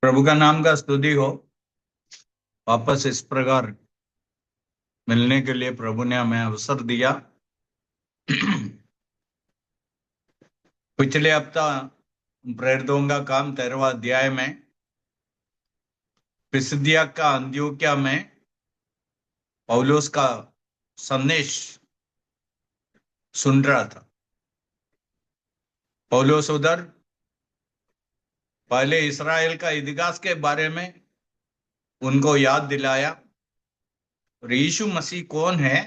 प्रभु का नाम का स्तुति हो। वापस इस प्रकार मिलने के लिए प्रभु ने हमें अवसर दिया। पिछले हफ्ता प्रेरितों का काम 13वां अध्याय में पिसिदिया का अंत्योक्या में पौलुस का संदेश सुन रहा था। पौलुस उधर पहले इस्राएल का इतिहास के बारे में उनको याद दिलाया और यीशु मसीह कौन है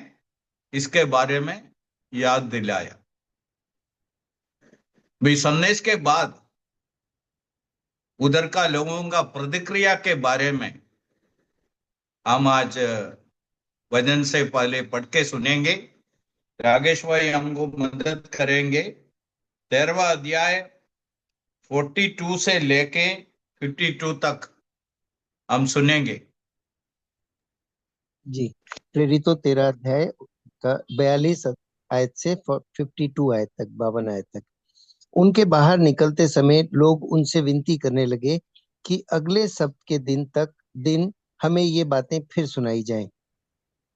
इसके बारे में याद दिलाया। भी संदेश के बाद उधर का लोगों का प्रतिक्रिया के बारे में हम आज वचन से पहले पढ़ के सुनेंगे। रागेश भाई हमको मदद करेंगे। 13वां अध्याय 42 से लेके 52 तक हम सुनेंगे। जी, प्रेरितों 13 अध्याय का 42 आयत से 52 आयत तक 52 आयत तक। उनके बाहर निकलते समय लोग उनसे विनती करने लगे कि अगले सप्ताह के दिन हमें ये बातें फिर सुनाई जाएं।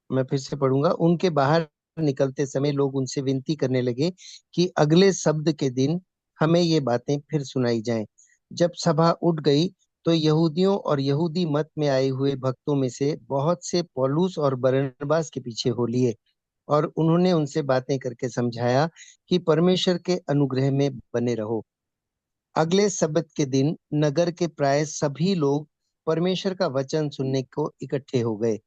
मैं फिर से पढ़ूंगा। उनके बाहर निकलते समय लोग उनसे विनती करने लगे कि अगले सप्ताह के दिन हमें ये बातें फिर सुनाई जाएं। जब सभा उठ गई तो यहूदियों और यहूदी मत में आए हुए भक्तों में से बहुत से पौलुस और बरनबास के पीछे हो लिए और उन्होंने उनसे बातें करके समझाया कि परमेश्वर के अनुग्रह में बने रहो। अगले सब्त के दिन नगर के प्राय सभी लोग परमेश्वर का वचन सुनने को इकट्ठे हो गए,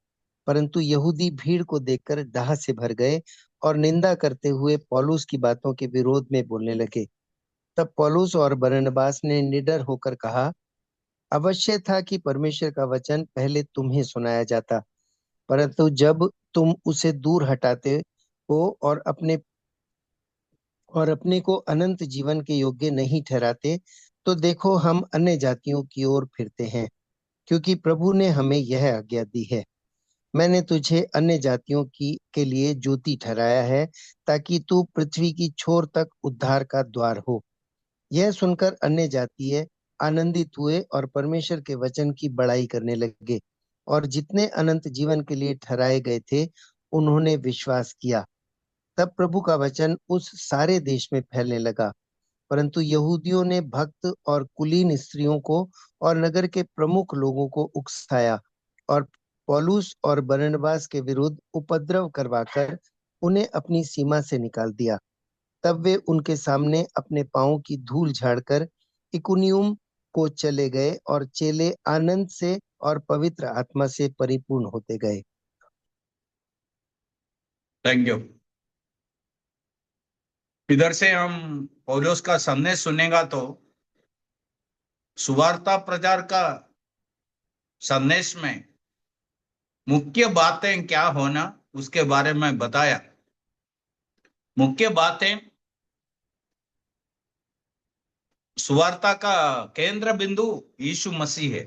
परंतु यहूदी भीड़ को देखकर डाह से भर गए और निंदा करते हुए पौलुस की बातों के विरोध में बोलने लगे। तब पौलुस और बरनबास ने निडर होकर कहा, अवश्य था कि परमेश्वर का वचन पहले तुम्हें सुनाया जाता, परंतु जब तुम उसे दूर हटाते हो और अपने को अनंत जीवन के योग्य नहीं ठहराते, तो देखो हम अन्य जातियों की ओर फिरते हैं, क्योंकि प्रभु ने हमें यह आज्ञा दी है, मैंने तुझे अन्य जातियों की के लिए ज्योति ठहराया है, ताकि तू पृथ्वी की छोर तक उद्धार का द्वार हो। यह सुनकर अन्य जातीय आनंदित हुए और परमेश्वर के वचन की बड़ाई करने लगे, और जितने अनंत जीवन के लिए ठहराए गए थे उन्होंने विश्वास किया। तब प्रभु का वचन उस सारे देश में फैलने लगा, परंतु यहूदियों ने भक्त और कुलीन स्त्रियों को और नगर के प्रमुख लोगों को उकसाया और पौलुस और बरनबास के विरुद्ध उपद्रव करवाकर उन्हें अपनी सीमा से निकाल दिया। तब वे उनके सामने अपने पांवों की धूल झाड़कर इकुनियुम को चले गए और चेले आनंद से और पवित्र आत्मा से परिपूर्ण होते गए। Thank you. इधर से हम पौलुस का संदेश सुनेगा तो सुवार्ता प्रचार का संदेश में मुख्य बातें क्या होना उसके बारे में बताया। मुख्य बातें सुवार्ता का केंद्र बिंदु यीशु मसीह है।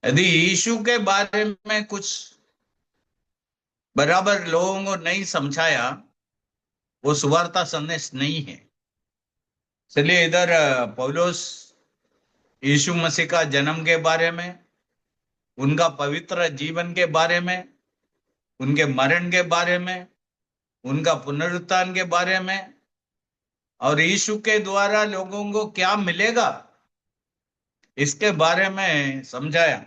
यदि यीशु के बारे में कुछ बराबर लोगों को नहीं समझाया वो सुवार्ता संदेश नहीं है। इसलिए इधर पौलुस यीशु मसीह का जन्म के बारे में, उनका पवित्र जीवन के बारे में, उनके मरण के बारे में, उनका पुनरुत्थान के बारे में और यीशु के द्वारा लोगों को क्या मिलेगा इसके बारे में समझाया।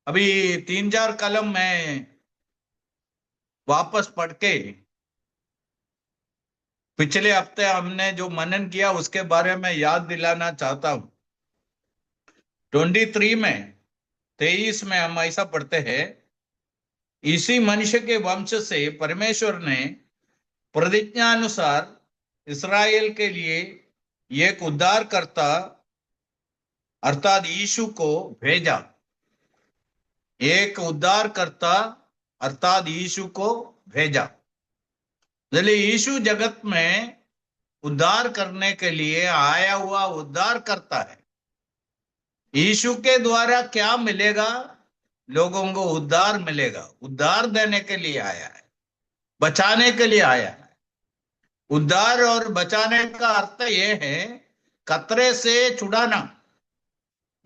अभी 3-4 कलम में वापस पढ़ के पिछले हफ्ते हमने जो मनन किया उसके बारे में याद दिलाना चाहता हूं। 23 में 23 में हम ऐसा पढ़ते हैं, इसी मनुष्य के वंश से परमेश्वर ने प्रतिज्ञानुसार इस्राएल के लिए एक उद्धारकर्ता अर्थात यीशु को भेजा। एक उद्धारकर्ता अर्थात यीशु को भेजा। इसलिए यीशु जगत में उद्धार करने के लिए आया हुआ उद्धार करता है। यीशु के द्वारा क्या मिलेगा? लोगों को उद्धार मिलेगा। उद्धार देने के लिए आया है, बचाने के लिए आया है। उद्धार और बचाने का अर्थ यह है खतरे से छुड़ाना।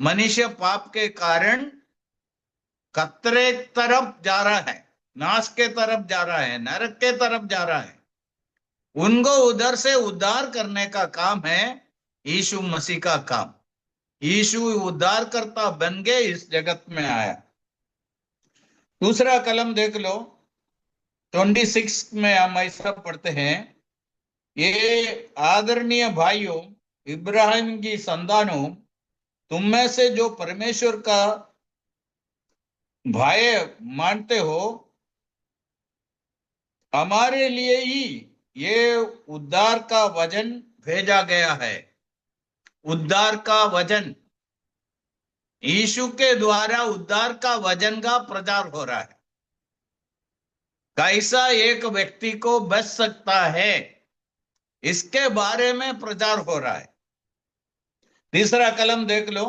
मनुष्य पाप के कारण कतरे तरफ जा रहा है, नाश के तरफ जा रहा है, नरक के तरफ जा रहा है, उनको उधर से उद्धार करने का काम है यीशु मसीह का काम। यीशु उद्धारकर्ता बन के इस जगत में आया। दूसरा कलम देख लो, 26 में हम ऐसा पढ़ते हैं, ये आदरणीय भाइयों, इब्राहिम की संतानों, तुम में से जो परमेश्वर का भाई मानते हो, हमारे लिए ही ये उद्धार का वचन भेजा गया है। उद्धार का वचन, यीशु के द्वारा उद्धार का वचन का प्रचार हो रहा है। कैसा एक व्यक्ति को बच सकता है, इसके बारे में प्रचार हो रहा है। तीसरा कलम देख लो,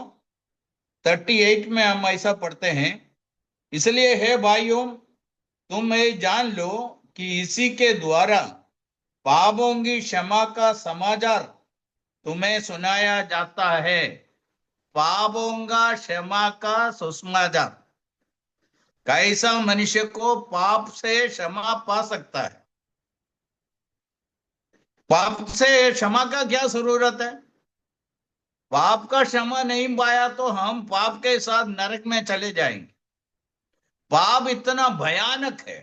38 में हम ऐसा पढ़ते हैं, इसलिए हे भाइयों, तुम ये जान लो कि इसी के द्वारा पापों की क्षमा का समाचार तुम्हें सुनाया जाता है। पापों का क्षमा का सुसमाचार, कैसा मनुष्य को पाप से क्षमा पा सकता है। पाप से क्षमा का क्या जरूरत है? पाप का क्षमा नहीं पाया तो हम पाप के साथ नरक में चले जाएंगे। पाप इतना भयानक है,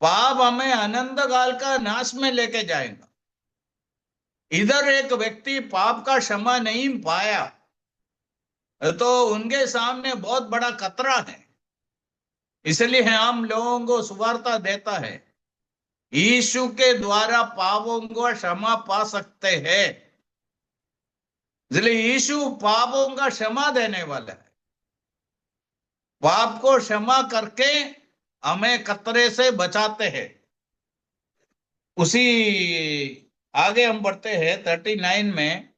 पाप हमें अनंत काल का नाश में लेके जाएगा। इधर एक व्यक्ति पाप का क्षमा नहीं पाया तो उनके सामने बहुत बड़ा खतरा है। इसलिए हम लोगों को सुवार्ता देता है, यीशु के द्वारा पापों को क्षमा पा सकते हैं। इसलिए यीशु पापों का क्षमा देने वाला है। पाप को क्षमा करके हमें खतरे से बचाते हैं। उसी आगे हम बढ़ते हैं 39 में,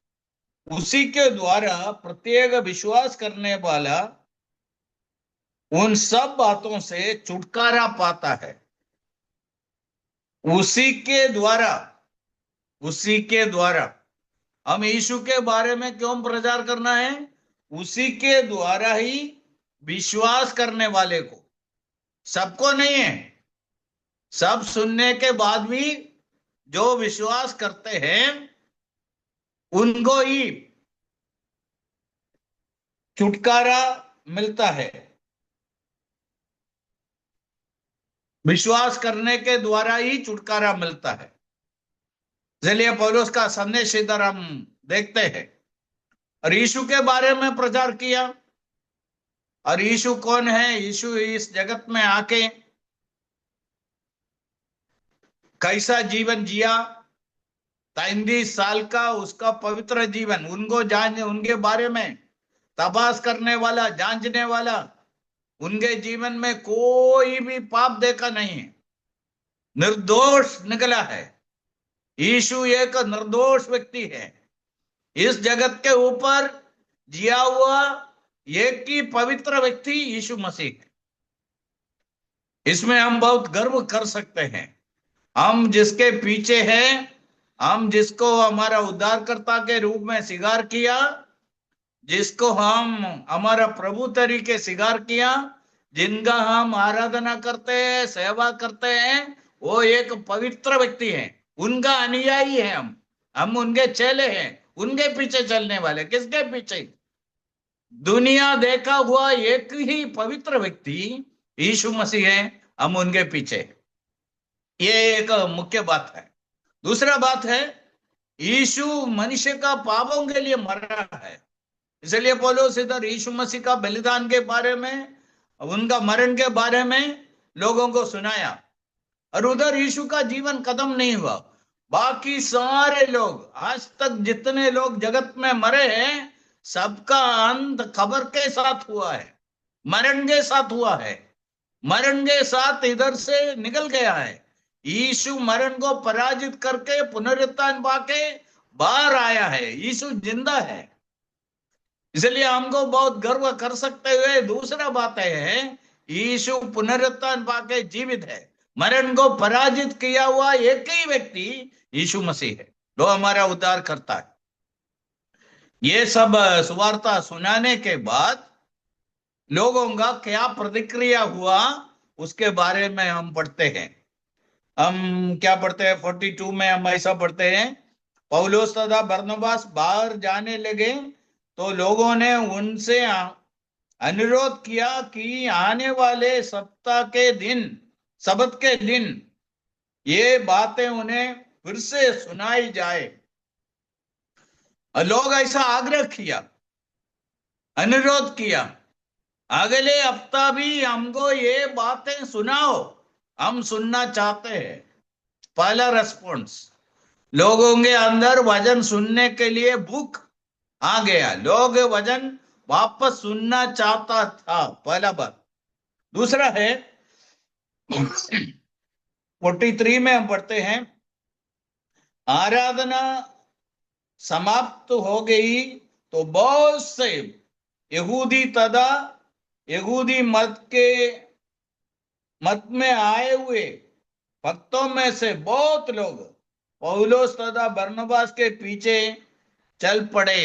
उसी के द्वारा प्रत्येक विश्वास करने वाला उन सब बातों से छुटकारा पाता है। उसी के द्वारा, उसी के द्वारा हम यीशु के बारे में क्यों प्रचार करना है? उसी के द्वारा ही विश्वास करने वाले को, सबको नहीं है, सब सुनने के बाद भी जो विश्वास करते हैं उनको ही छुटकारा मिलता है। विश्वास करने के द्वारा ही छुटकारा मिलता है। इसलिए पौलुस का संदेश इधर हम देखते हैं, और यीशु के बारे में प्रचार किया। और यीशु कौन है? यीशु इस जगत में आके कैसा जीवन जिया, 33 साल का उसका पवित्र जीवन, उनको जान, उनके बारे में तपास करने वाला, जांचने वाला, उनके जीवन में कोई भी पाप देखा नहीं है, निर्दोष निकला है। यीशु एक निर्दोष व्यक्ति है। इस जगत के ऊपर जिया हुआ एक ही पवित्र व्यक्ति यीशु मसीह है। इसमें हम बहुत गर्व कर सकते हैं। हम जिसके पीछे हैं, हम जिसको हमारा उद्धारकर्ता के रूप में स्वीकार किया, जिसको हम हमारा प्रभु तरीके स्वीकार किया, जिनका हम आराधना करते हैं, सेवा करते हैं, वो एक पवित्र व्यक्ति है। उनका अनुयायी है हम उनके चेले हैं, उनके पीछे चलने वाले। किसके पीछे? दुनिया देखा हुआ एक ही पवित्र व्यक्ति यीशु मसीह है, हम उनके पीछे। ये एक मुख्य बात है। दूसरा बात है, यीशु मनुष्य का पापों के लिए मर रहा है। इसलिए पौलुस इधर यीशु मसीह का बलिदान के बारे में, उनका मरण के बारे में लोगों को सुनाया। और उधर यीशु का जीवन खत्म नहीं हुआ। बाकी सारे लोग, आज तक जितने लोग जगत में मरे हैं, सबका अंत कब्र के साथ हुआ है, मरण के साथ हुआ है, मरण के साथ इधर से निकल गया है। यीशु मरण को पराजित करके पुनरुत्थान पाके बाहर आया है। यीशु जिंदा है, इसलिए हमको बहुत गर्व कर सकते हुए दूसरा बात है, यीशु पुनरुत्थान पाके जीवित है। मरण को पराजित किया हुआ एक ही व्यक्ति यीशु मसीह है, जो हमारा उद्धार करता है। ये सब सुवार्ता सुनाने के बाद लोगों का क्या प्रतिक्रिया हुआ, उसके बारे में हम पढ़ते हैं। हम क्या पढ़ते हैं? 42 में हम ऐसा पढ़ते हैं, पौलुस तथा बरनबास बाहर जाने लगे तो लोगों ने उनसे अनुरोध किया कि आने वाले सप्ताह के दिन, सबत के दिन ये बातें उन्हें फिर से सुनाई जाए। और लोग ऐसा आग्रह किया, अनुरोध किया, अगले हफ्ता भी हमको ये बातें सुनाओ, हम सुनना चाहते हैं। पहला रेस्पॉन्स, लोगों के अंदर वचन सुनने के लिए भूख आ गया, लोग वचन वापस सुनना चाहता था, पहला बात। दूसरा है 43 में हम पढ़ते हैं, आराधना समाप्त हो गई तो बहुत से यहूदी तथा यहूदी मत में आए हुए भक्तों में से बहुत लोग पौलुस तथा बरनबास के पीछे चल पड़े।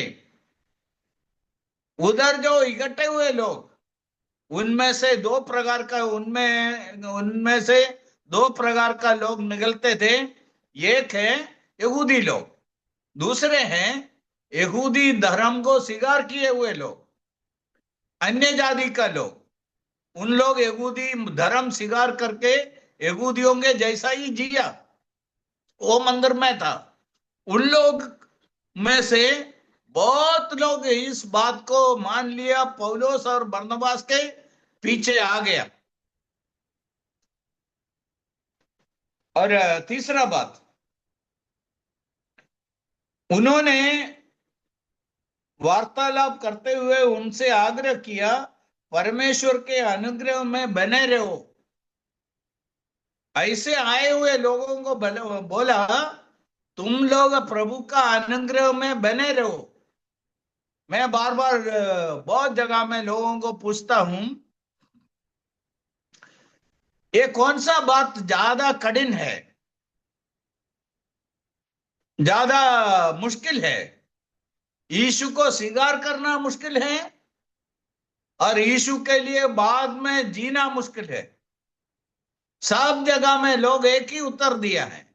उधर जो इकट्ठे हुए लोग, उनमें से दो प्रकार का उनमें उनमें से दो प्रकार का लोग निकलते थे। एक है यहूदी लोग, दूसरे हैं यहूदी धर्म को स्वीकार किए हुए लोग, अन्य जाति का लोग। उन लोग यहूदी धर्म स्वीकार करके यहूदियों के जैसा ही जिया, वो मंदिर में था। उन लोग में से बहुत लोग इस बात को मान लिया, पौलुस और बरनबास के पीछे आ गया। और तीसरा बात, उन्होंने वार्तालाप करते हुए उनसे आग्रह किया, परमेश्वर के अनुग्रह में बने रहो। ऐसे आए हुए लोगों को बोला, तुम लोग प्रभु का अनुग्रह में बने रहो। मैं बार बार बहुत जगह में लोगों को पूछता हूं, ये कौन सा बात ज्यादा कठिन है, ज्यादा मुश्किल है? यीशु को स्वीकार करना मुश्किल है और यीशु के लिए बाद में जीना मुश्किल है। सब जगह में लोग एक ही उत्तर दिया है,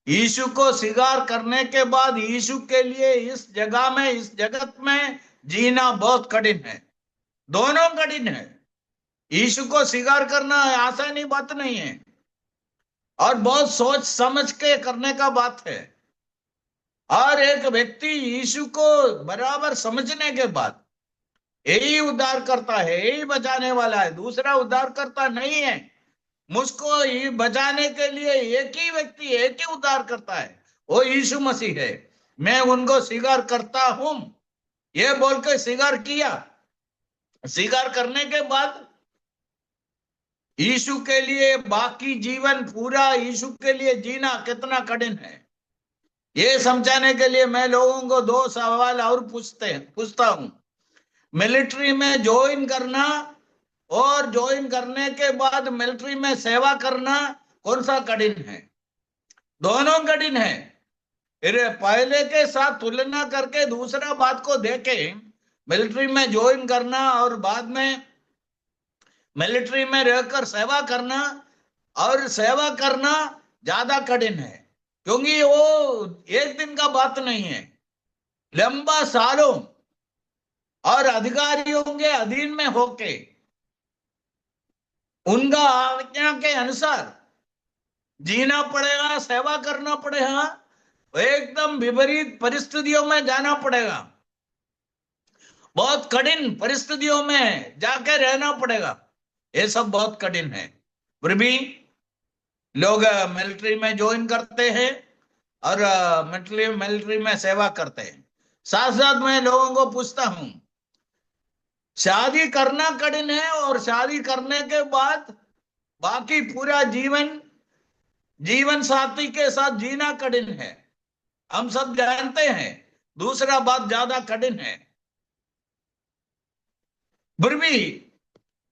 यीशु को स्वीकार करने के बाद यीशु के लिए इस जगह में, इस जगत में जीना बहुत कठिन है। दोनों कठिन है। यीशु को स्वीकार करना आसानी बात नहीं है और बहुत सोच समझ के करने का बात है। और एक व्यक्ति यीशु को बराबर समझने के बाद, यही उद्धार करता है, यही बचाने वाला है, दूसरा उद्धार करता नहीं है, मुझको ये बचाने के लिए एक ही व्यक्ति, एक ही उद्धार करता है, वो यीशु मसीह है, मैं उनको स्वीकार करता हूं, ये बोल के स्वीकार किया। स्वीकार करने के बाद यीशु के लिए बाकी जीवन पूरा यीशु के लिए जीना कितना कठिन है, ये समझाने के लिए मैं लोगों को दो सवाल और पूछता हूं। मिलिट्री में ज्वाइन करना और ज्वाइन करने के बाद मिलिट्री में सेवा करना कौन सा कठिन है? दोनों कठिन है। फिर पहले के साथ तुलना करके दूसरा बात को देखें, मिलिट्री में ज्वाइन करना और बाद में मिलिट्री में रहकर सेवा करना, और सेवा करना ज्यादा कठिन है, क्योंकि वो एक दिन का बात नहीं है, लंबा सालों और अधिकारियों के अधीन में होके उनका आज्ञा के अनुसार जीना पड़ेगा, सेवा करना पड़ेगा, एकदम विपरीत परिस्थितियों में जाना पड़ेगा, बहुत कठिन परिस्थितियों में जाके रहना पड़ेगा। ये सब बहुत कठिन है। फिर भी लोग मिलिट्री में ज्वाइन करते हैं और मिलिट्री में सेवा करते हैं। साथ साथ मैं लोगों को पूछता हूं, शादी करना कठिन है और शादी करने के बाद बाकी पूरा जीवन जीवन साथी के साथ जीना कठिन है, हम सब जानते हैं। दूसरा बात ज्यादा कठिन है। फिर भी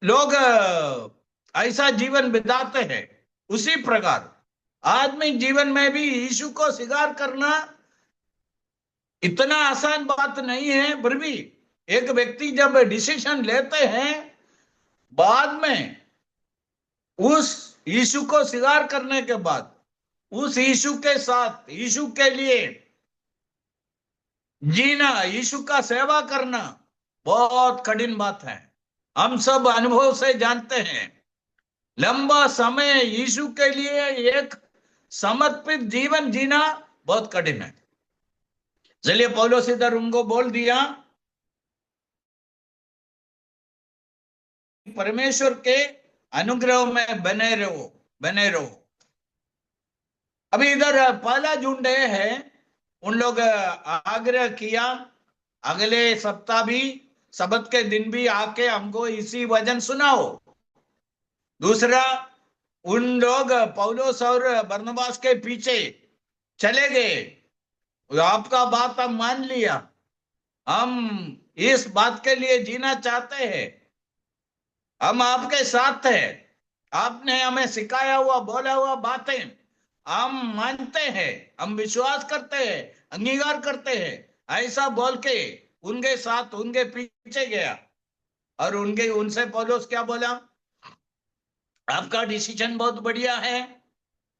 लोग ऐसा जीवन बिताते हैं। उसी प्रकार आदमी जीवन में भी यीशु को स्वीकार करना इतना आसान बात नहीं है, फिर भी एक व्यक्ति जब डिसीजन लेते हैं, बाद में उस यीशु को स्वीकार करने के बाद उस यीशु के साथ, यीशु के लिए जीना, यीशु का सेवा करना बहुत कठिन बात है। हम सब अनुभव से जानते हैं, लंबा समय यीशु के लिए एक समर्पित जीवन जीना बहुत कठिन है। चलिए पौलुस इधर उनको बोल दिया, परमेश्वर के अनुग्रह में बने रहो, बने रहो। अभी इधर पहला झुंड है, उन लोग आग्रह किया अगले सप्ताह भी, सबत के दिन भी आके हमको इसी वचन सुनाओ। दूसरा, उन लोग पौलुस और बरनबास के पीछे चले गए। आपका बात हम मान लिया, हम इस बात के लिए जीना चाहते हैं, हम आपके साथ हैं, आपने हमें सिखाया हुआ, बोला हुआ बातें हम मानते हैं, हम विश्वास करते हैं, अंगीकार करते हैं, ऐसा बोल के उनके साथ, उनके पीछे गया। और उनके उनसे पौलुस क्या बोला, आपका डिसीजन बहुत बढ़िया है,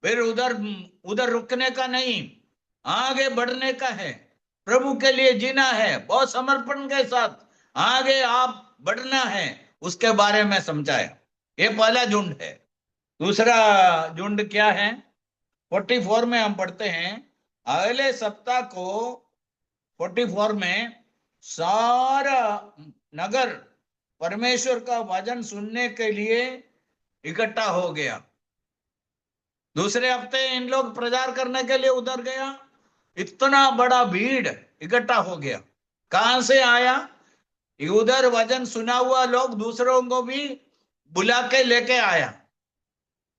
फिर उधर उधर रुकने का नहीं, आगे बढ़ने का है, प्रभु के लिए जीना है, बहुत समर्पण के साथ आगे आप बढ़ना है, उसके बारे में समझाया। ये पहला झुंड है। दूसरा झुंड क्या है, 44 में हम पढ़ते हैं, अगले सप्ताह को 44 में सारा नगर परमेश्वर का वचन सुनने के लिए इकट्ठा हो गया। दूसरे हफ्ते इन लोग प्रचार करने के लिए उधर गया, इतना बड़ा भीड़ इकट्ठा हो गया। कहां से आया, उधर वचन सुना हुआ लोग दूसरों को भी बुला के लेके आया।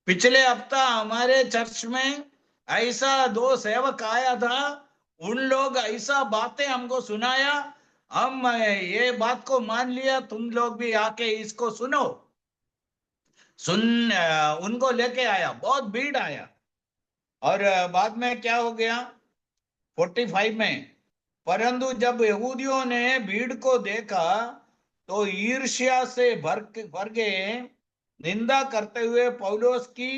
पिछले हफ्ता हमारे चर्च में ऐसा 2 सेवक आया था, उन लोग ऐसा बातें हमको सुनाया, हम ये बात को मान लिया, तुम लोग भी आके इसको सुनो। उनको लेके आया, बहुत भीड़ आया। और बाद में क्या हो गया 45 में, परंतु जब यहूदियों ने भीड़ को देखा तो ईर्ष्या से भर गए, निंदा करते हुए पौलुस की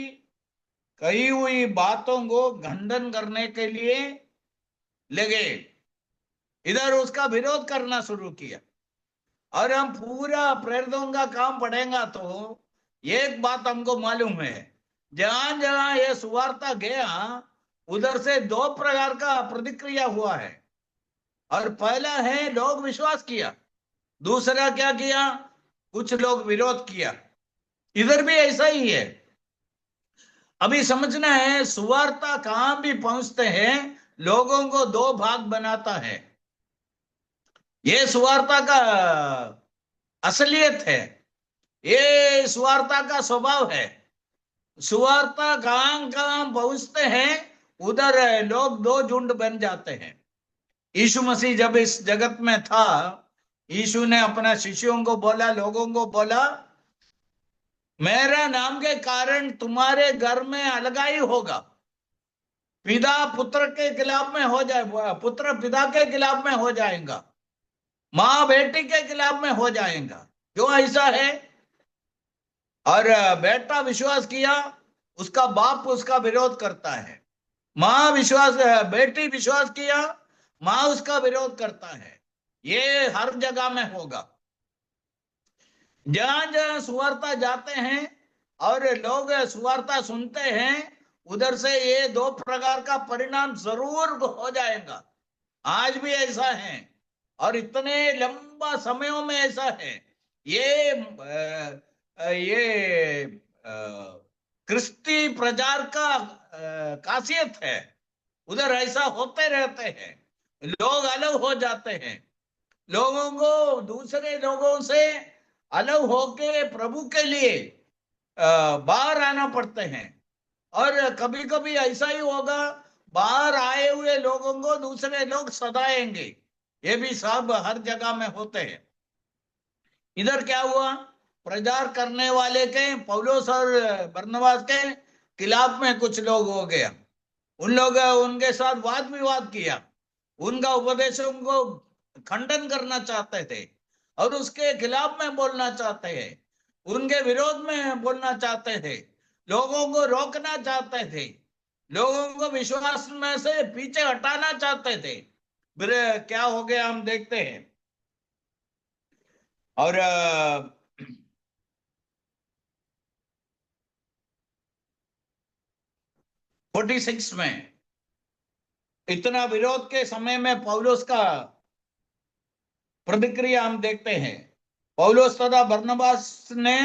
कही हुई बातों को खंडन करने के लिए लगे, इधर उसका विरोध करना शुरू किया। और हम पूरा प्रेरितों का काम पढ़ेंगे तो एक बात हमको मालूम है, जहां जहां ये सुवार्ता गया उधर से 2 प्रकार का प्रतिक्रिया हुआ है। और पहला है लोग विश्वास किया, दूसरा क्या किया, कुछ लोग विरोध किया। इधर भी ऐसा ही है। अभी समझना है, सुवार्ता कहां भी पहुंचते हैं लोगों को 2 भाग बनाता है। ये सुवार्ता का असलियत है, ये सुवार्ता का स्वभाव है। सुवार्ता कहां कहां पहुंचते हैं उधर लोग 2 झुंड बन जाते हैं। यीशु मसीह जब इस जगत में था, यीशु ने अपने शिष्यों को बोला, लोगों को बोला, मेरा नाम के कारण तुम्हारे घर में अलगाई होगा, पिता पुत्र के खिलाफ में हो जाए, पुत्र पिता के खिलाफ में हो जाएगा, माँ बेटी के खिलाफ में हो जाएगा। क्यों ऐसा है? और बेटा विश्वास किया, उसका बाप उसका विरोध करता है। माँ विश्वास, बेटी विश्वास किया, माँ उसका विरोध करता है। ये हर जगह में होगा। जहां जहां सुवार्ता जाते हैं और लोग सुवार्ता सुनते हैं, उधर से ये 2 प्रकार का परिणाम जरूर हो जाएगा। आज भी ऐसा है और इतने लंबा समयों में ऐसा है। ये क्रिस्ती प्रचार का खासियत है। उधर ऐसा होते रहते हैं, लोग अलग हो जाते हैं, लोगों को दूसरे लोगों से अलग होके प्रभु के लिए बाहर आना पड़ते हैं। और कभी कभी ऐसा ही होगा, बाहर आए हुए लोगों को दूसरे लोग सताएंगे। ये भी सब हर जगह में होते हैं। इधर क्या हुआ, प्रचार करने वाले के, पौलुस और बरनबास के खिलाफ में कुछ लोग हो गया, उन लोग उनके साथ वाद विवाद किया। उनका उपदेशों को खंडन करना चाहते थे और उसके खिलाफ में बोलना चाहते हैं, उनके विरोध में बोलना चाहते थे, लोगों को रोकना चाहते थे, लोगों को विश्वास में से पीछे हटाना चाहते थे। फिर क्या हो गया हम देखते हैं। और 46 में इतना विरोध के समय में पौलुस का प्रतिक्रिया हम देखते हैं। पौलुस तथा बरनबास ने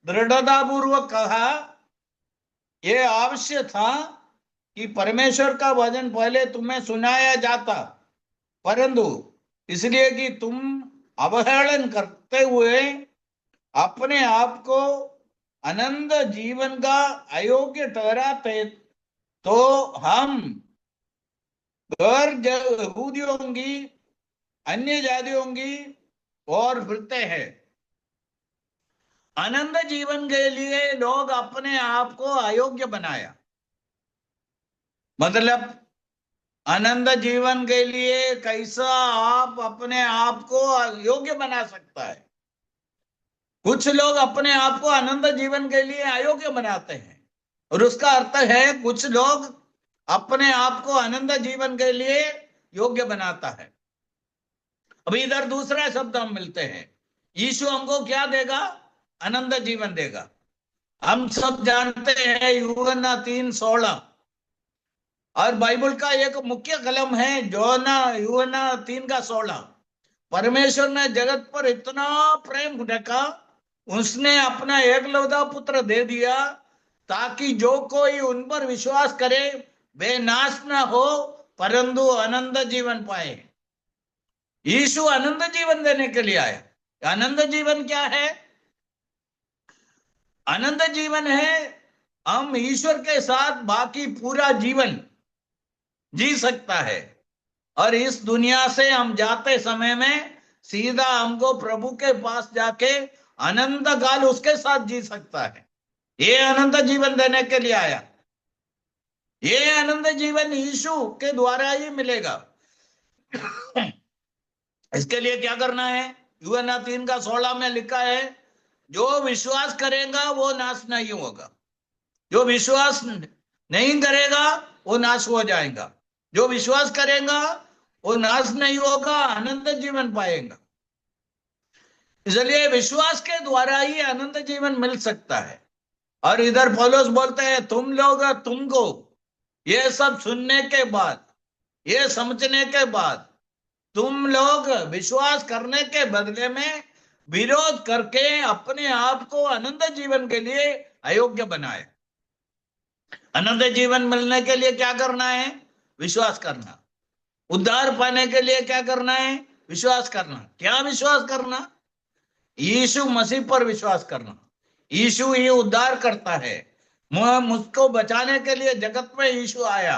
दृढ़ता पूर्वक कहा, यह आवश्यक था कि परमेश्वर का वचन पहले तुम्हें सुनाया जाता, परंतु इसलिए कि तुम अवहेलन करते हुए अपने आप को अनंत जीवन का अयोग्य ठहराते, तो हम गैर यहूदियों की, अन्य जातियों की और फिरते हैं। अनंत जीवन के लिए लोग अपने आप को अयोग्य बनाया, मतलब अनंत जीवन के लिए कैसा आप अपने आप को योग्य बना सकता है। कुछ लोग अपने आप को अनंत जीवन के लिए अयोग्य बनाते हैं, और उसका अर्थ है कुछ लोग अपने आप को अनंत जीवन के लिए योग्य बनाता है। अभी इधर दूसरा शब्द हम मिलते हैं, यीशु हमको क्या देगा? अनंत जीवन देगा। हम सब जानते हैं यूहन्ना 3:16, और बाइबल का एक मुख्य कलम है जोना यूहन्ना 3:16। परमेश्वर ने जगत पर इतना प्रेम रखा, उसने अपना एकलौता पुत्र दे दिया, ताकि जो कोई उन पर विश्वास करे वे नाश न हो परंतु अनंत जीवन पाए। यीशु अनंत जीवन देने के लिए आया। अनंत जीवन क्या है? अनंत जीवन है हम ईश्वर के साथ बाकी पूरा जीवन जी सकता है, और इस दुनिया से हम जाते समय में सीधा हमको प्रभु के पास जाके अनंत काल उसके साथ जी सकता है। ये अनंत जीवन देने के लिए आया। ये अनंत जीवन यीशु के द्वारा ही मिलेगा। इसके लिए क्या करना है? यूहन्ना 3:16 में लिखा है, जो विश्वास करेगा वो नाश नहीं होगा, जो विश्वास नहीं करेगा वो नाश हो जाएगा। जो विश्वास करेगा वो नाश नहीं होगा, अनंत जीवन पाएगा। इसलिए विश्वास के द्वारा ही अनंत जीवन मिल सकता है। और इधर पौलुस बोलते हैं, तुम लोग, तुमको ये सब सुनने के बाद, ये समझने के बाद, तुम लोग विश्वास करने के बदले में विरोध करके अपने आप को अनंत जीवन के लिए अयोग्य बनाए। अनंत जीवन मिलने के लिए क्या करना है? विश्वास करना। उद्धार पाने के लिए क्या करना है? विश्वास करना। क्या विश्वास करना? यीशु मसीह पर विश्वास करना। यीशु ही उद्धार करता है। मुझको बचाने के लिए जगत में यीशु आया।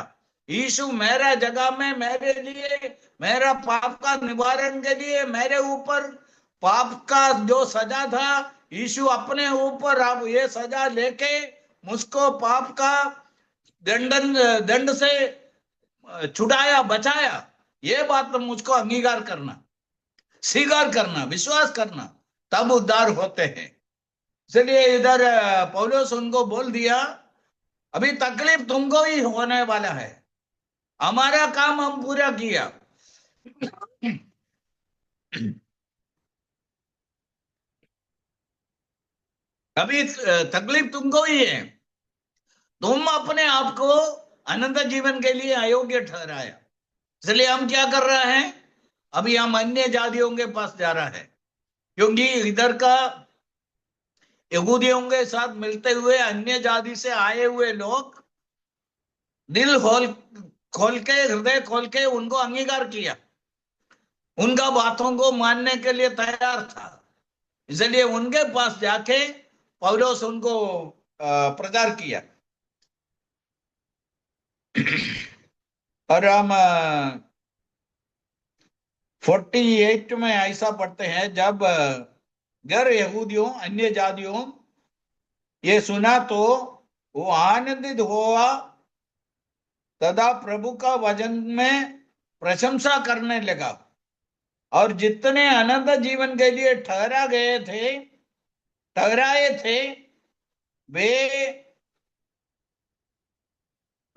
यीशु मेरा जगह में, मेरे लिए, मेरा पाप का निवारण के लिए, मेरे ऊपर पाप का जो सजा था, यीशु अपने ऊपर अब ये सजा लेके मुझको पाप का दंड से छुड़ाया, बचाया। ये बात मुझको अंगीकार करना, स्वीकार करना, विश्वास करना, तब उद्धार होते हैं। इसलिए इधर पौलुस उनको बोल दिया, अभी तकलीफ तुमको ही होने वाला है, हमारा काम हम पूरा किया। अभी तकलीफ तुमको ही है। तुम अपने आप को अनंत जीवन के लिए अयोग्य ठहराया। इसलिए हम क्या कर रहे हैं? अभी हम अन्य जातियों के पास जा रहा है, क्योंकि इधर का यहूदियों के साथ मिलते हुए अन्य जाति से आए हुए लोग दिल खोल के, हृदय खोल के उनको अंगीकार किया, उनका बातों को मानने के लिए तैयार था। इसलिए उनके पास जाके पौलुस उनको प्रचार किया। और हम 48 में ऐसा पढ़ते हैं, जब गैर यहूदियों, अन्य जातियों ये सुना तो वो आनंदित हुआ तथा प्रभु का वचन में प्रशंसा करने लगा, और जितने अनंत जीवन के लिए ठहराए थे, वे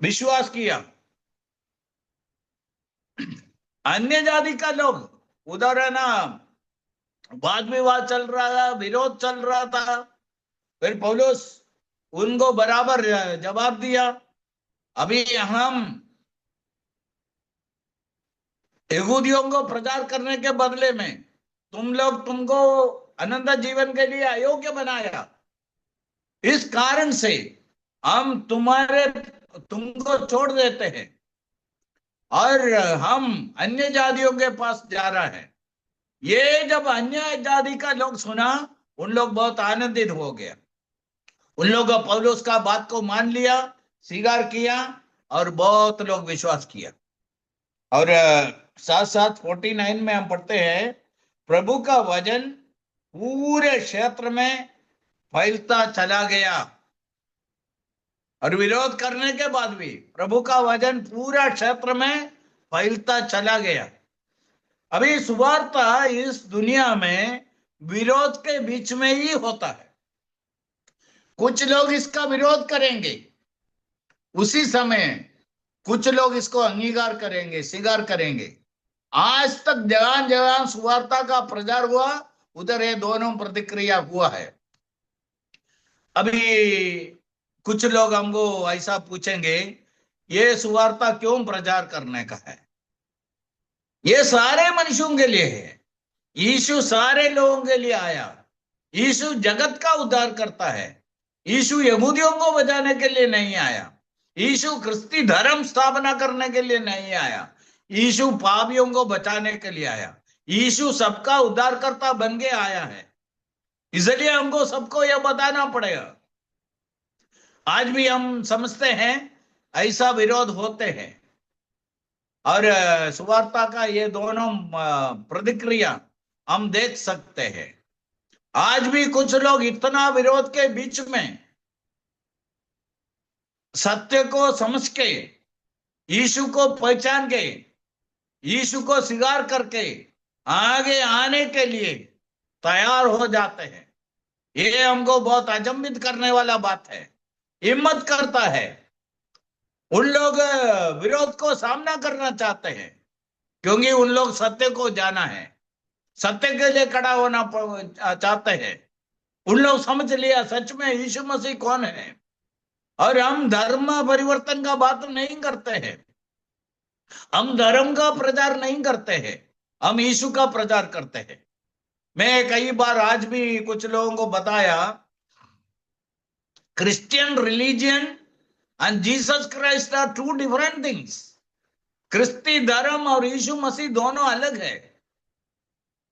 विश्वास किया। अन्य जाति का लोग, उधर है ना, वाद विवाद चल रहा था, विरोध चल रहा था। फिर पौलुस उनको बराबर जवाब दिया, अभी हम यहूदियों को प्रचार करने के बदले में तुमको अनंत जीवन के लिए अयोग्य बनाया। इस कारण से हम तुमको छोड़ देते हैं और हम अन्य जातियों के पास जा रहा है। ये जब अन्य जाति का लोग सुना, उन लोग बहुत आनंदित हो गया। उन लोग पौलुस का बात को मान लिया, स्वीकार किया, और बहुत लोग विश्वास किया। और साथ साथ 49 में हम पढ़ते हैं, प्रभु का वचन पूरे क्षेत्र में फैलता चला गया। और विरोध करने के बाद भी प्रभु का वचन पूरा क्षेत्र में फैलता चला गया। अभी सुवार्ता इस दुनिया में विरोध के बीच में ही होता है। कुछ लोग इसका विरोध करेंगे, उसी समय कुछ लोग इसको अंगीकार करेंगे, स्वीकार करेंगे। आज तक जगह जगह सुवार्ता का प्रचार हुआ, उधर ये दोनों प्रतिक्रिया हुआ है। अभी कुछ लोग हमको ऐसा पूछेंगे, ये सुवार्ता क्यों प्रचार करने का है? ये सारे मनुष्यों के लिए है। यीशु सारे लोगों के लिए आया। यीशु जगत का उद्धार करता है। यीशु यहूदियों को बचाने के लिए नहीं आया। यीशु क्रिस्ती धर्म स्थापना करने के लिए नहीं आया। यीशु पापियों को बचाने के लिए आया। यीशु सबका उद्धारकर्ता बन के आया है। इसलिए हमको सबको यह बताना पड़ेगा। आज भी हम समझते हैं ऐसा विरोध होते हैं, और सुवार्ता का ये दोनों प्रतिक्रिया हम देख सकते हैं। आज भी कुछ लोग इतना विरोध के बीच में सत्य को समझ के, यीशु को पहचान के, यीशु को स्वीकार करके आगे आने के लिए तैयार हो जाते हैं। ये हमको बहुत अचंभित करने वाला बात है, हिम्मत करता है। उन लोग विरोध को सामना करना चाहते हैं, क्योंकि उन लोग सत्य को जाना है, सत्य के लिए खड़ा होना चाहते हैं। उन लोग समझ लिया सच में यीशु मसीह कौन है। और हम धर्म परिवर्तन का बात नहीं करते हैं, हम धर्म का प्रचार नहीं करते हैं, हम यीशु का प्रचार करते हैं। मैं कई बार आज भी कुछ लोगों को बताया, Christian religion and Jesus Christ are two different things. क्रिस्ती धर्म और यीशु मसीह दोनों अलग है।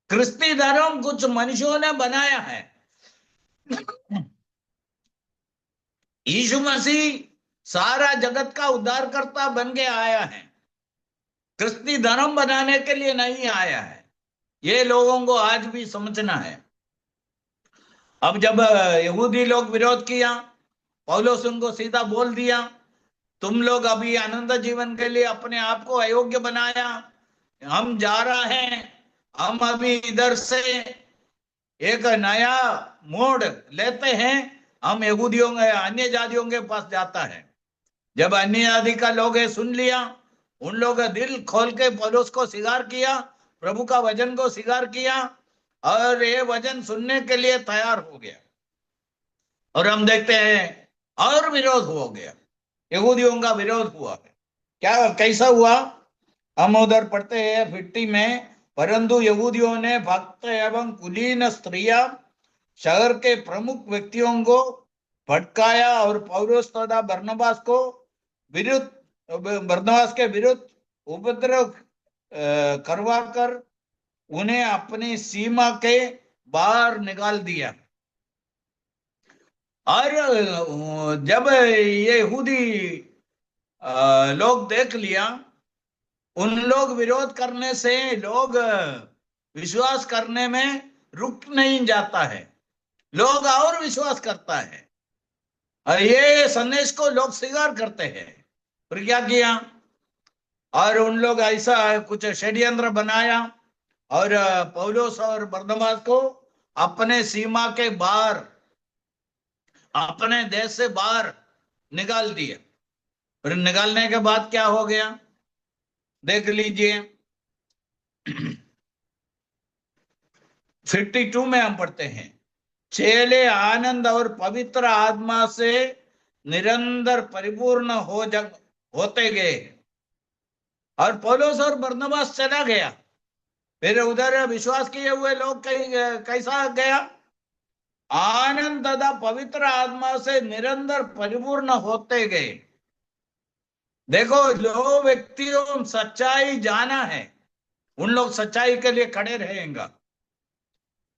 क्रिस्ती धर्म कुछ मनुष्यों ने बनाया है। यीशु मसीह सारा जगत का उद्धारकर्ता बन के आया है, क्रिस्ती धर्म बनाने के लिए नहीं आया है। ये लोगों को आज भी समझना है। अब जब यहूदी लोग विरोध किया, पौलुस उनको सीधा बोल दिया, तुम लोग अभी आनंद जीवन के लिए अपने आप को अयोग्य बनाया, हम जा रहे हैं, हम अभी इधर से एक नया मोड़ लेते हैं, हम यहूदियों अन्य जातियों के पास जाता है। जब अन्य जाति का लोग सुन लिया, उन लोग दिल खोल के पौलुस को स्वीकार किया, प्रभु का वचन को स्वीकार किया, और ये वचन सुनने के लिए तैयार हो गया। और हम देखते हैं और विरोध हो गया, यहूदियों का विरोध हुआ है। क्या कैसा हुआ? हम उधर पढ़ते हैं 50 में, परंतु यहूदियों ने भक्त एवं कुलीन स्त्रियां शहर के प्रमुख व्यक्तियों को भटकाया और पौलुस तथा बरनबास के विरुद्ध उपद्रव करवा कर उन्हें अपनी सीमा के बाहर निकाल दिया। और जब ये यहूदी लोग देख लिया, उन लोग विरोध करने से लोग विश्वास करने में रुक नहीं जाता है, लोग और विश्वास करता है, और ये संदेश को लोग स्वीकार करते हैं। फिर क्या किया? और उन लोग ऐसा कुछ षड्यंत्र बनाया और पौलुस और बरनबास को अपने सीमा के बाहर, अपने देश से बाहर निकाल दिए। फिर निकालने के बाद क्या हो गया देख लीजिए। 52 में हम पढ़ते हैं, चेले आनंद और पवित्र आत्मा से निरंतर परिपूर्ण होते गए। और पौलुस और बरनबास चला गया, फिर उधर विश्वास किए हुए लोग कैसा गया, आनंद तथा पवित्र आत्मा से निरंतर परिपूर्ण होते गए। देखो, जो व्यक्तियों सच्चाई जाना है उन लोग सच्चाई के लिए खड़े रहेंगे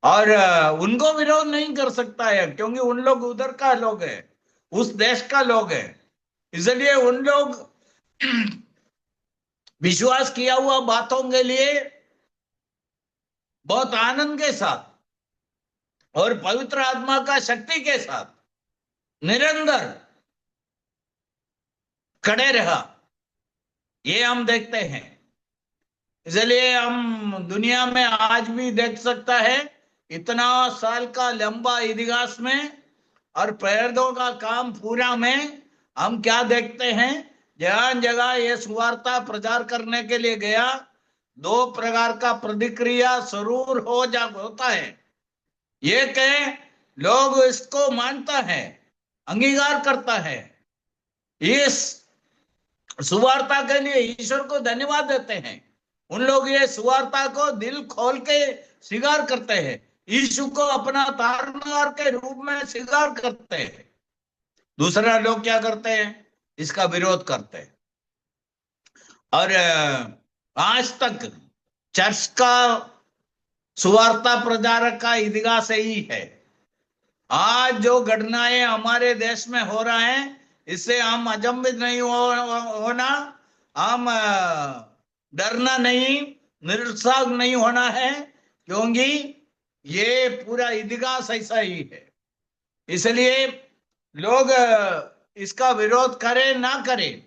और उनको विरोध नहीं कर सकता है, क्योंकि उन लोग उधर का लोग है, उस देश का लोग है। इसलिए उन लोग विश्वास किया हुआ बातों के लिए बहुत आनंद के साथ और पवित्र आत्मा का शक्ति के साथ निरंतर खड़े रहा, ये हम देखते हैं। इसलिए हम दुनिया में आज भी देख सकता है, इतना साल का लंबा इतिहास में और प्रेरितों का काम पूरा में हम क्या देखते हैं, जहां जगह ये सुवार्ता प्रचार करने के लिए गया, दो प्रकार का प्रतिक्रिया जरूर होता है। ये कहे, लोग इसको मानता है, अंगीकार करता है, इस सुवार्ता के लिए ईश्वर को धन्यवाद देते हैं। उन लोग ये सुवार्ता को दिल खोल के स्वीकार करते हैं, यीशु को अपना तारनहार के रूप में स्वीकार करते हैं। दूसरा लोग क्या करते हैं, इसका विरोध करते हैं। और आज तक चर्च का सुवार्ता प्रचारक का इतिहास यही है। आज जो घटनाएं हमारे देश में हो रहा है, इससे हम अचंभित नहीं होना, हम डरना नहीं, निरुत्साह नहीं होना है, क्योंकि ये पूरा इतिहास ऐसा ही है। इसलिए लोग इसका विरोध करें ना करें,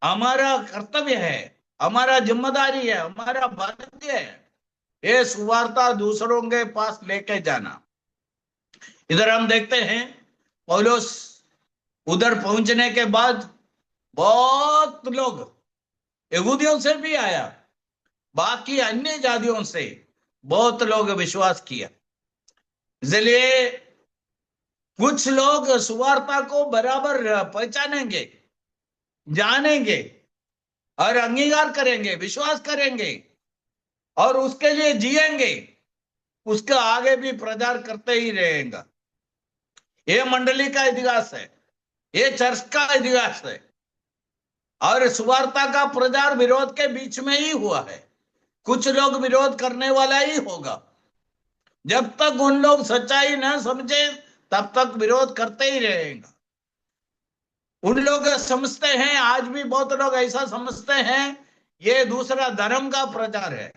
हमारा कर्तव्य है, हमारा जिम्मेदारी है, हमारा भाग्य है ये सुवार्ता दूसरों के पास लेके जाना। इधर हम देखते हैं, पौलुस उधर पहुंचने के बाद बहुत लोग, यहूदियों से भी आया, बाकी अन्य जातियों से बहुत लोग विश्वास किया। इसलिए कुछ लोग सुवार्ता को बराबर पहचानेंगे, जानेंगे और अंगीकार करेंगे, विश्वास करेंगे और उसके लिए जिएंगे, उसका आगे भी प्रचार करते ही रहेगा। ये मंडली का इतिहास है, ये चर्च का इतिहास है। और सुवार्ता का प्रचार विरोध के बीच में ही हुआ है, कुछ लोग विरोध करने वाला ही होगा। जब तक उन लोग सच्चाई न समझे तब तक विरोध करते ही रहेगा। उन लोग समझते हैं, आज भी बहुत लोग ऐसा समझते हैं, ये दूसरा धर्म का प्रचार है।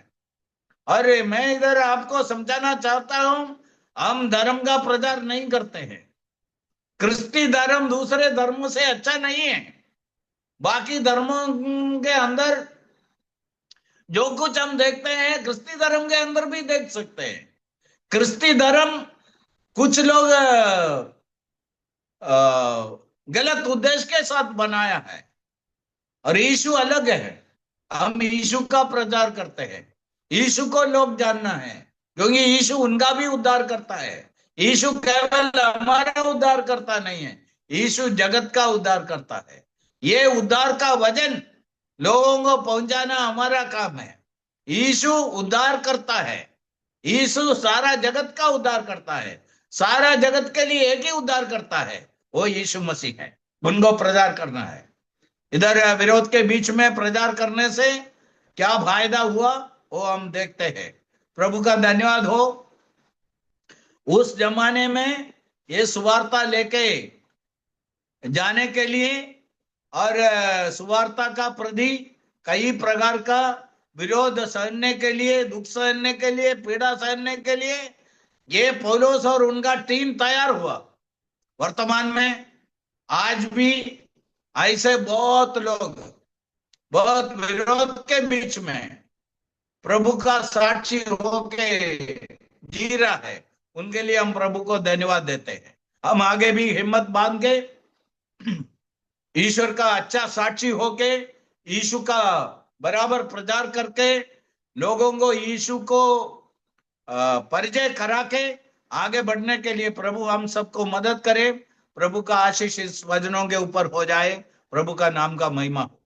अरे मैं इधर आपको समझाना चाहता हूं, हम धर्म का प्रचार नहीं करते हैं। क्रिस्ती धर्म दूसरे धर्मों से अच्छा नहीं है। बाकी धर्मों के अंदर जो कुछ हम देखते हैं, क्रिस्ती धर्म के अंदर भी देख सकते हैं। क्रिस्ती धर्म कुछ लोग गलत उद्देश्य के साथ बनाया है, और यीशु अलग है। हम यीशु का प्रचार करते हैं, यीशु को लोग जानना है, क्योंकि यीशु उनका भी उद्धार करता है। यीशु केवल हमारा उद्धार करता नहीं है, यीशु जगत का उद्धार करता है। ये उद्धार का वचन लोगों को पहुंचाना हमारा काम है। यीशु उद्धार करता है, यीशु सारा जगत का उद्धार करता है। सारा जगत के लिए एक ही उद्धार करता है, वो यीशु मसीह है। उनको प्रचार करना है। इधर विरोध के बीच में प्रचार करने से क्या फायदा हुआ वो हम देखते हैं। प्रभु का धन्यवाद हो। उस जमाने में ये सुवार्ता लेके जाने के लिए और सुवार्ता का प्रति कई प्रकार का विरोध सहने के लिए, दुख सहने के लिए, पीड़ा सहने के लिए ये पौलुस और उनका टीम तैयार हुआ। वर्तमान में आज भी ऐसे बहुत लोग बहुत विरोध के बीच में प्रभु का साक्षी होके जी रहा है, उनके लिए हम प्रभु को धन्यवाद देते हैं। हम आगे भी हिम्मत बांध के ईश्वर का अच्छा साक्षी होके यीशु का बराबर प्रचार करके लोगों को यीशु को परिचय करा के आगे बढ़ने के लिए प्रभु हम सबको मदद करे। प्रभु का आशीष इस वचनों के ऊपर हो जाए। प्रभु का नाम का महिमा हो।